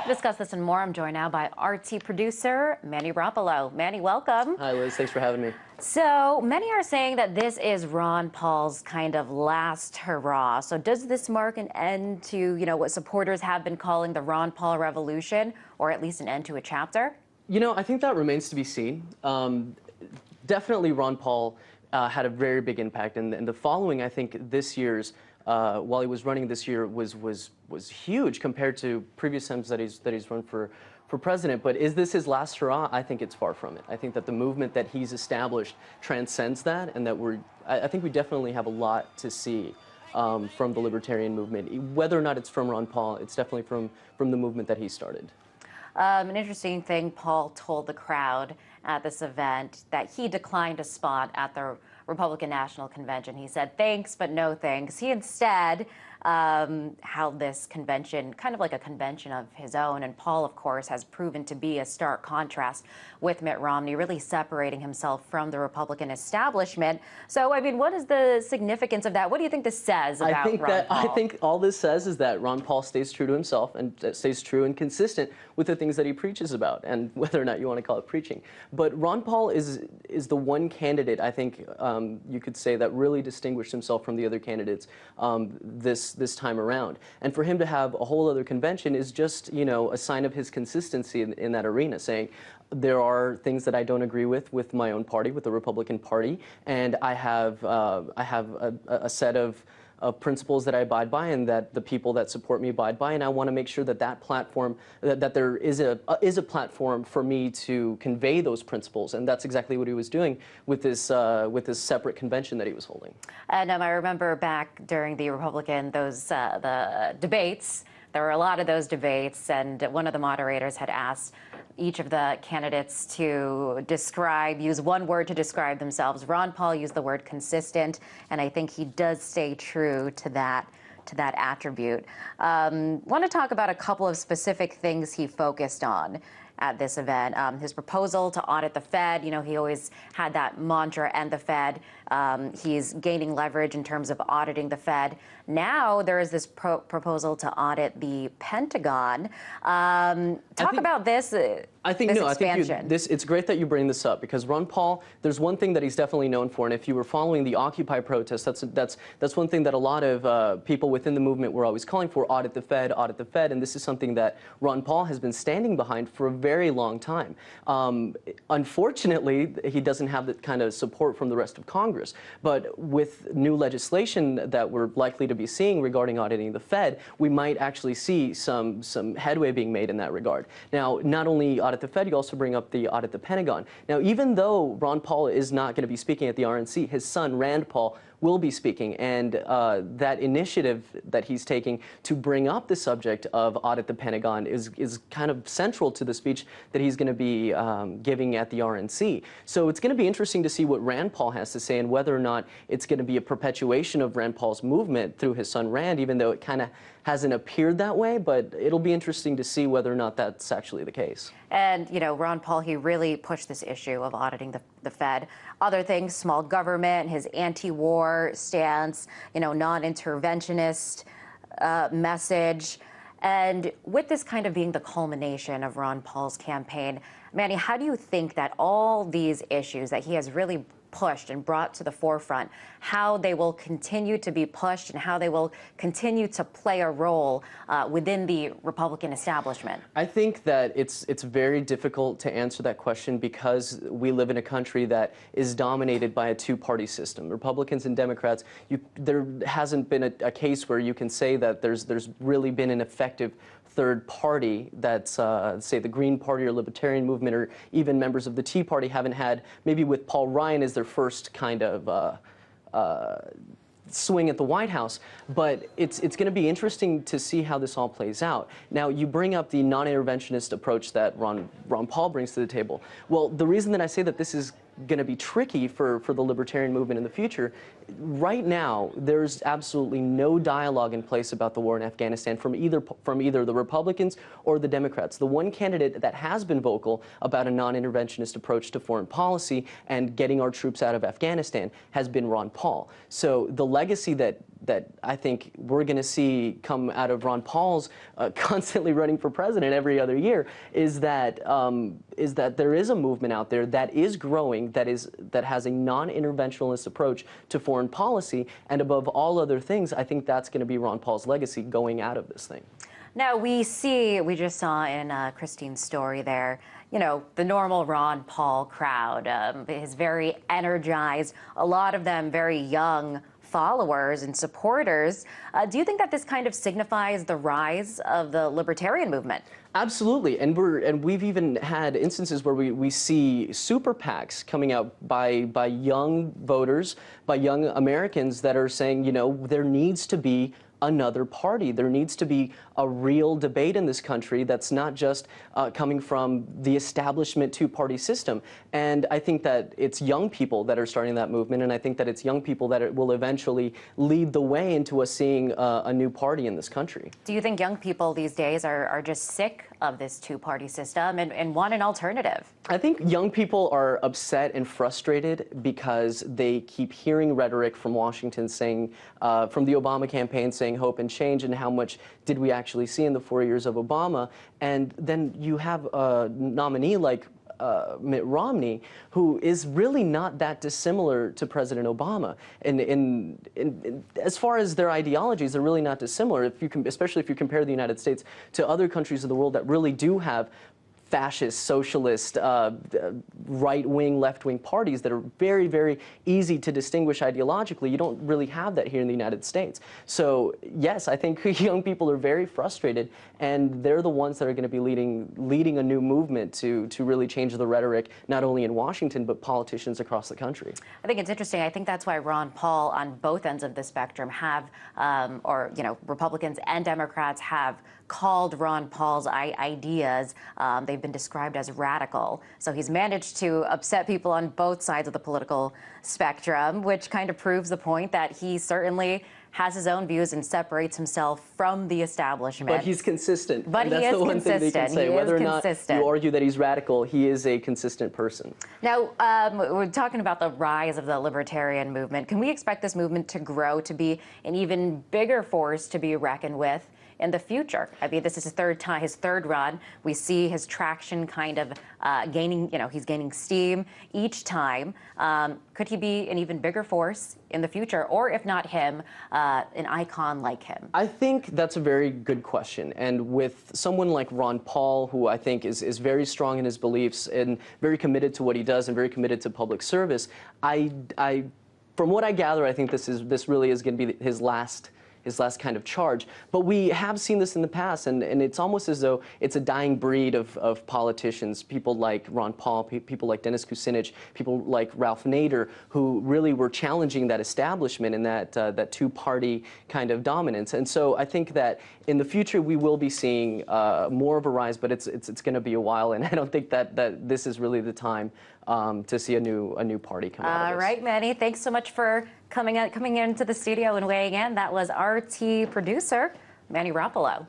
To discuss this and more, I'm joined now by RT producer Ron Paul. Manny, welcome. Hi, Liz. Thanks for having me. So many are saying that this is Ron Paul's kind of last hurrah. So does this mark an end to, what supporters have been calling the Ron Paul revolution, or at least an end to a chapter? I think that remains to be seen. Definitely Ron Paul had a very big impact, and the following, I think, this year's, while he was running this year, was huge compared to previous times that he's run for president. But is this his last hurrah? I think it's far from it. I think that the movement that he's established transcends that, and that I think we definitely have a lot to see from the libertarian movement. Whether or not it's from Ron Paul, it's definitely from the movement that he started. An interesting thing Paul told the crowd at this event, that he declined a spot at the Republican National Convention. He said, thanks, but no thanks. He instead held this convention, kind of like a convention of his own. And Paul, of course, has proven to be a stark contrast with Mitt Romney, really separating himself from the Republican establishment. So, I mean, what is the significance of that? What do you think this says about Ron Paul? I think all this says is that Ron Paul stays true to himself and stays true and consistent with the things that he preaches about, and whether or not you want to call it preaching. But Ron Paul is the one candidate, I think, you could say, that really distinguished himself from the other candidates this time around. And for him to have a whole other convention is just, a sign of his consistency in that arena, saying there are things that I don't agree with my own party, with the Republican Party, and I have a set of principles that I abide by, and that the people that support me abide by, and I want to make sure that platform, that there is a platform for me to convey those principles, and that's exactly what he was doing with this separate convention that he was holding. And I remember back during the Republican the debates. There were a lot of those debates, and one of the moderators had asked each of the candidates to use one word to describe themselves. Ron Paul used the word consistent, and I think he does stay true to that attribute. Want to talk about a couple of specific things he focused on at this event. His proposal to audit the Fed, he always had that mantra, end the Fed. He's gaining leverage in terms of auditing the Fed. Now there is this proposal to audit the Pentagon. Talk about this. I think it's great that you bring this up, because Ron Paul, there's one thing that he's definitely known for, and if you were following the Occupy protests, that's one thing that a lot of people within the movement were always calling for: audit the Fed, and this is something that Ron Paul has been standing behind for a very long time. Unfortunately, he doesn't have that kind of support from the rest of Congress, but with new legislation that we're likely to be seeing regarding auditing the Fed, we might actually see some headway being made in that regard. Now, not only audit the Fed, you also bring up the audit the Pentagon. Now, even though Ron Paul is not going to be speaking at the RNC, his son, Rand Paul, will be speaking, and that initiative that he's taking to bring up the subject of audit the Pentagon is kind of central to the speech that he's going to be giving at the RNC. So it's going to be interesting to see what Rand Paul has to say, and whether or not it's going to be a perpetuation of Rand Paul's movement through his son Rand, even though it kind of hasn't appeared that way. But it'll be interesting to see whether or not that's actually the case. And, Ron Paul, he really pushed this issue of auditing the Fed. Other things, small government, his anti-war stance, non-interventionist message. And with this kind of being the culmination of Ron Paul's campaign, Manny, how do you think that all these issues that he has really pushed and brought to the forefront, how they will continue to be pushed and how they will continue to play a role within the Republican establishment? I think that it's very difficult to answer that question, because we live in a country that is dominated by a two-party system. Republicans and Democrats, there hasn't been a case where you can say that there's really been an effective third party that's, say, the Green Party or Libertarian movement, or even members of the Tea Party haven't had, maybe with Paul Ryan as their first kind of swing at the White House. But it's going to be interesting to see how this all plays out. Now, you bring up the non-interventionist approach that Ron Paul brings to the table. Well, the reason that I say that this is going to be tricky for the libertarian movement in the future, right now there's absolutely no dialogue in place about the war in Afghanistan from either the Republicans or the Democrats. The one candidate that has been vocal about a non-interventionist approach to foreign policy and getting our troops out of Afghanistan has been Ron Paul. So the legacy that that I think we're going to see come out of Ron Paul's constantly running for president every other year is that there is a movement out there that is growing, that has a non-interventionist approach to foreign policy, and above all other things, I think that's going to be Ron Paul's legacy going out of this thing. Now, we just saw in Christine's story there, you know, the normal Ron Paul crowd is very energized, a lot of them very young followers and supporters. Do you think that this kind of signifies the rise of the libertarian movement? Absolutely, and we've even had instances where we see super PACs coming out by young voters, by young Americans that are saying, you know, there needs to be another party. There needs to be a real debate in this country that's not just coming from the establishment two-party system. And I think that it's young people that are starting that movement, and I think that it's young people that will eventually lead the way into us seeing a new party in this country. Do you think young people these days are just sick of this two-party system and want an alternative? I think young people are upset and frustrated because they keep hearing rhetoric from Washington saying, from the Obama campaign saying hope and change, and how much did we actually see in the 4 years of Obama. And then you have a nominee like Mitt Romney, who is really not that dissimilar to President Obama. And as far as their ideologies, they're really not dissimilar, especially if you compare the United States to other countries of the world that really do have fascist, socialist, right-wing, left-wing parties that are very, very easy to distinguish ideologically. You don't really have that here in the United States. So yes, I think young people are very frustrated, and they're the ones that are going to be leading a new movement to really change the rhetoric, not only in Washington, but politicians across the country. I think it's interesting. I think that's why Ron Paul on both ends of the spectrum have, or, you know, Republicans and Democrats have called Ron Paul's ideas. They've been described as radical. So he's managed to upset people on both sides of the political spectrum, which kind of proves the point that he certainly has his own views and separates himself from the establishment. But he's consistent. But that's he is the one consistent. Thing they can say. Whether or not you argue that he's radical, he is a consistent person. Now, we're talking about the rise of the libertarian movement. Can we expect this movement to grow to be an even bigger force to be reckoned with in the future? I mean, this is his third run. We see his traction kind of gaining, you know, he's gaining steam each time. Could he be an even bigger force in the future? Or if not him, an icon like him? I think that's a very good question. And with someone like Ron Paul, who I think is very strong in his beliefs and very committed to what he does and very committed to public service, from what I gather, I think this really is going to be his last kind of charge. But we have seen this in the past, and it's almost as though it's a dying breed of politicians, people like Ron Paul, people like Dennis Kucinich, people like Ralph Nader, who really were challenging that establishment and that two-party kind of dominance. And so I think that in the future we will be seeing more of a rise, but it's going to be a while, and I don't think that this is really the time to see a new party come out of this. All right, Manny, thanks so much for coming into the studio and weighing in. That was RT producer Manny Rapolo.